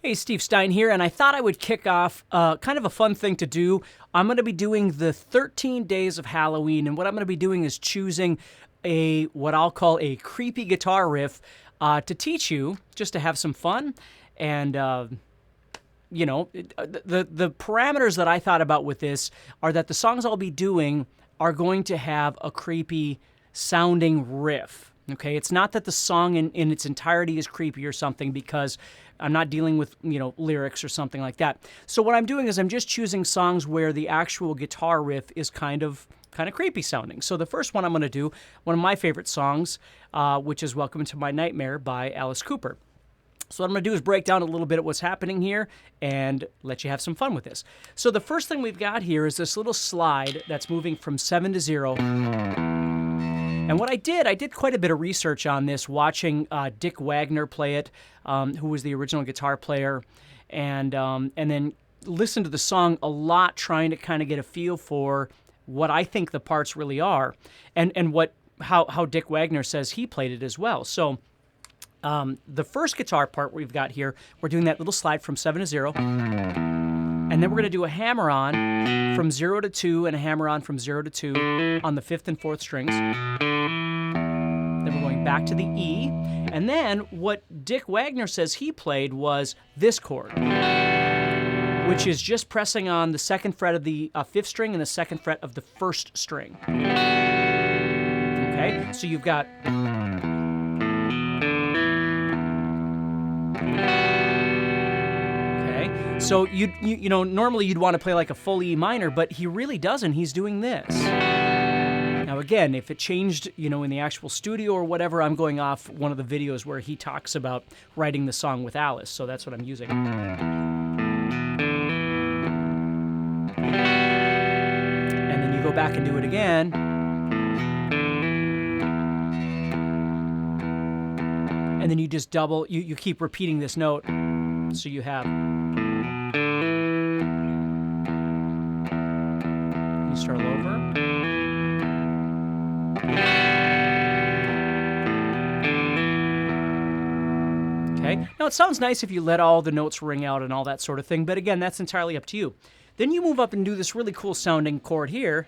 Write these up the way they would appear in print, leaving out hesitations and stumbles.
Hey, Steve Stine here, and I thought I would kick off kind of a fun thing to do. I'm going to be doing the 13 days of Halloween, and what I'm going to be doing is choosing what I'll call a creepy guitar riff to teach you, just to have some fun. And, the parameters that I thought about with this are that the songs I'll be doing are going to have a creepy sounding riff. Okay, it's not that the song in its entirety is creepy or something, because I'm not dealing with, lyrics or something like that. So what I'm doing is I'm just choosing songs where the actual guitar riff is kind of creepy sounding. So the first one I'm going to do, one of my favorite songs, which is Welcome to My Nightmare by Alice Cooper. So what I'm going to do is break down a little bit of what's happening here and let you have some fun with this. So the first thing we've got here is this little slide that's moving from 7 to 0. And what I did quite a bit of research on this, watching Dick Wagner play it, who was the original guitar player, and then listened to the song a lot, trying to kind of get a feel for what I think the parts really are, and how Dick Wagner says he played it as well. So the first guitar part we've got here, we're doing that little slide from 7 to 0. And then we're going to do a hammer-on from 0 to 2 and a hammer-on from 0 to 2 on the 5th and 4th strings. Then we're going back to the E. And then what Dick Wagner says he played was this chord, which is just pressing on the 2nd fret of the 5th string and the 2nd fret of the 1st string. Okay, so you've got... So normally you'd want to play like a full E minor, but he really doesn't. He's doing this. Now again, if it changed, in the actual studio or whatever, I'm going off one of the videos where he talks about writing the song with Alice, so that's what I'm using. And then you go back and do it again. And then you just double, you keep repeating this note, so you have... You start all over. Okay. Now it sounds nice if you let all the notes ring out and all that sort of thing, but again, that's entirely up to you. Then you move up and do this really cool sounding chord here.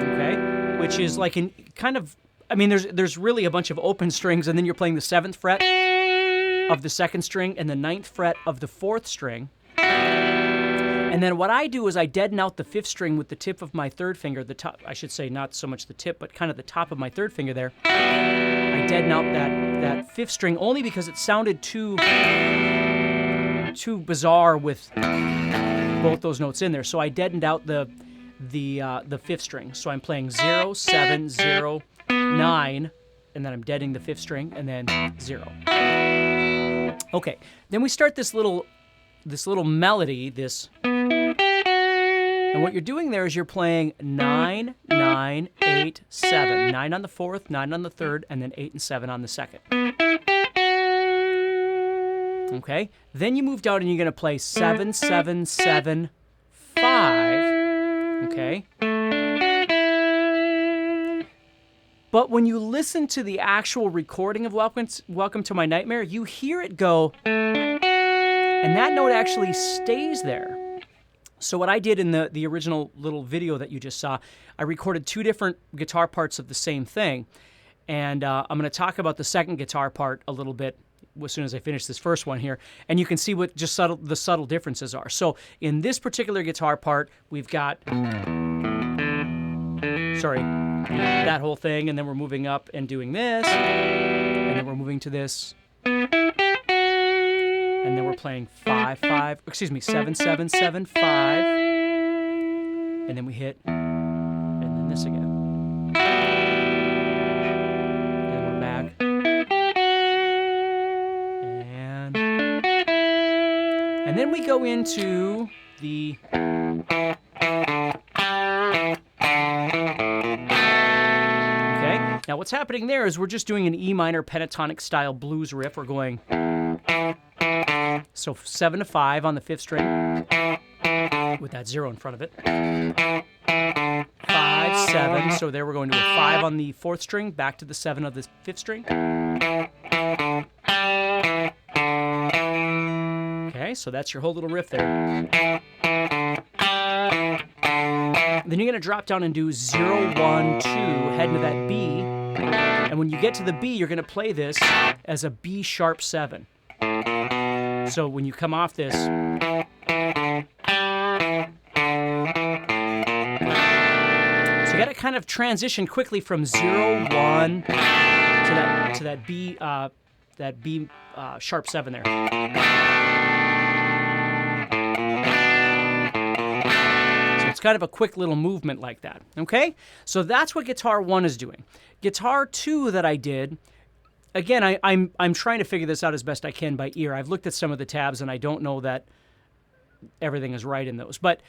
Okay, which is like there's really a bunch of open strings, and then you're playing the 7th fret of the 2nd string and the 9th fret of the 4th string. And then what I do is I deaden out the 5th string with the tip of my 3rd finger, the top, I should say not so much the tip, but kind of the top of my 3rd finger there. I deaden out that 5th string only because it sounded too bizarre with both those notes in there. So I deadened out the 5th string. So I'm playing 0, 7, 0, 9, and then I'm deadening the 5th string, and then 0. Okay, then we start this little melody, and what you're doing there is you're playing 9, 9, 8, 7. 9 on the 4th, 9 on the 3rd, and then 8 and 7 on the 2nd. Okay? Then you move down and you're going to play 7, 7, 7, 5. Okay? But when you listen to the actual recording of Welcome to My Nightmare, you hear it go, and that note actually stays there. So what I did in the original little video that you just saw, I recorded 2 different guitar parts of the same thing. And I'm going to talk about the second guitar part a little bit as soon as I finish this first one here, and you can see what just the subtle differences are. So in this particular guitar part, we've got, that whole thing, and then we're moving up and doing this, and then we're moving to this, and then we're playing 7 7 7 5, and then we hit, and then this again. And then we go into the... Okay, now what's happening there is we're just doing an E minor pentatonic style blues riff. We're going... So 7 to 5 on the 5th string, with that 0 in front of it. 5, 7, so there we're going to a 5 on the 4th string, back to the 7 of the 5th string. Okay, so that's your whole little riff there. Then you're going to drop down and do 0, 1, 2, head into that B. And when you get to the B, you're going to play this as a B sharp 7. So when you come off this, so you got to kind of transition quickly from 0, 1 to that B sharp 7 there. It's kind of a quick little movement like that, okay? So that's what guitar 1 is doing. Guitar 2 that I did, again, I'm trying to figure this out as best I can by ear. I've looked at some of the tabs, and I don't know that everything is right in those, but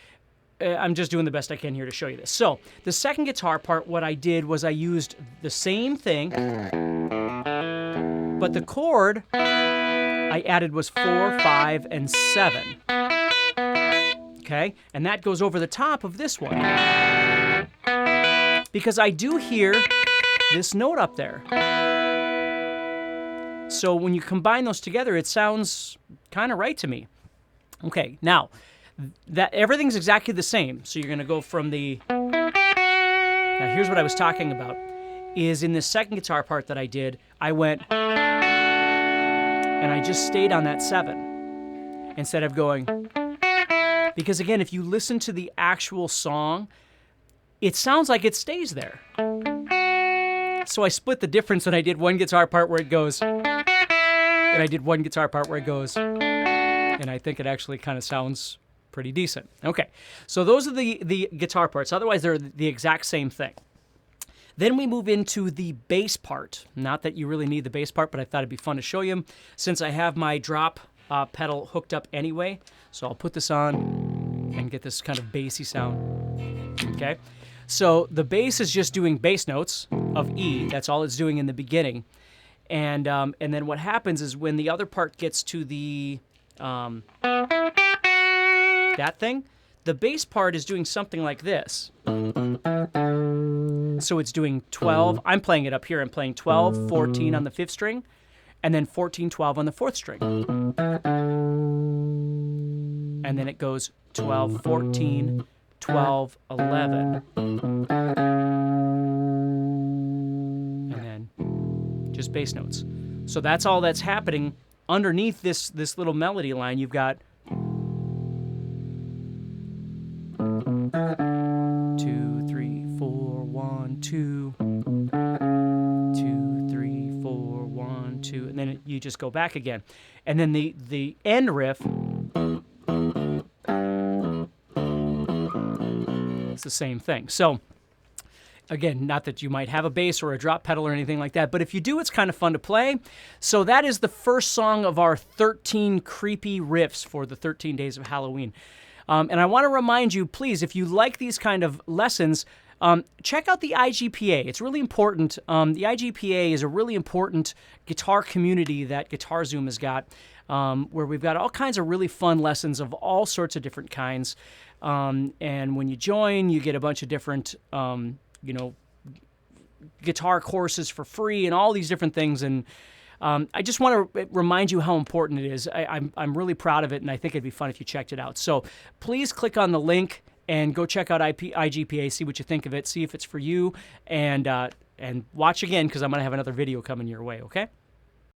I'm just doing the best I can here to show you this. So the second guitar part, what I did was I used the same thing, but the chord I added was 4, 5, and 7. Okay, and that goes over the top of this one. Because I do hear this note up there. So when you combine those together, it sounds kind of right to me. Okay, now, that everything's exactly the same. So you're going to go from the... Now here's what I was talking about, is in this second guitar part that I did, I went... And I just stayed on that 7 instead of going... Because again, if you listen to the actual song, it sounds like it stays there. So I split the difference and I did one guitar part where it goes, and I did one guitar part where it goes, and I think it actually kind of sounds pretty decent. Okay, so those are the guitar parts. Otherwise, they're the exact same thing. Then we move into the bass part. Not that you really need the bass part, but I thought it'd be fun to show you since I have my drop pedal hooked up anyway. So I'll put this on and get this kind of bassy sound. Okay, so the bass is just doing bass notes of E. That's all it's doing in the beginning, and then what happens is when the other part gets to the that thing, the bass part is doing something like this. So it's doing 12. I'm playing it up here. I'm playing 12, 14 on the 5th string, and then 14, 12 on the 4th string. And then it goes 12, 14, 12, 11. And then just bass notes. So that's all that's happening underneath this little melody line. You've got 2, 3, 4, 1, 2, 2, 3, 4, 1, 2, and then you just go back again. And then the end riff, it's the same thing. So again, not that you might have a bass or a drop pedal or anything like that, but if you do, it's kind of fun to play. So that is the first song of our 13 creepy riffs for the 13 days of Halloween. And I want to remind you, please, if you like these kind of lessons, check out the IGPA. It's really important. The IGPA is a really important guitar community that guitarzoom has got, where we've got all kinds of really fun lessons of all sorts of different kinds. And when you join, you get a bunch of different, guitar courses for free and all these different things. And I just want to remind you how important it is. I'm really proud of it, and I think it'd be fun if you checked it out. So please click on the link and go check out IGPA, see what you think of it, see if it's for you, and And watch again because I'm going to have another video coming your way, okay?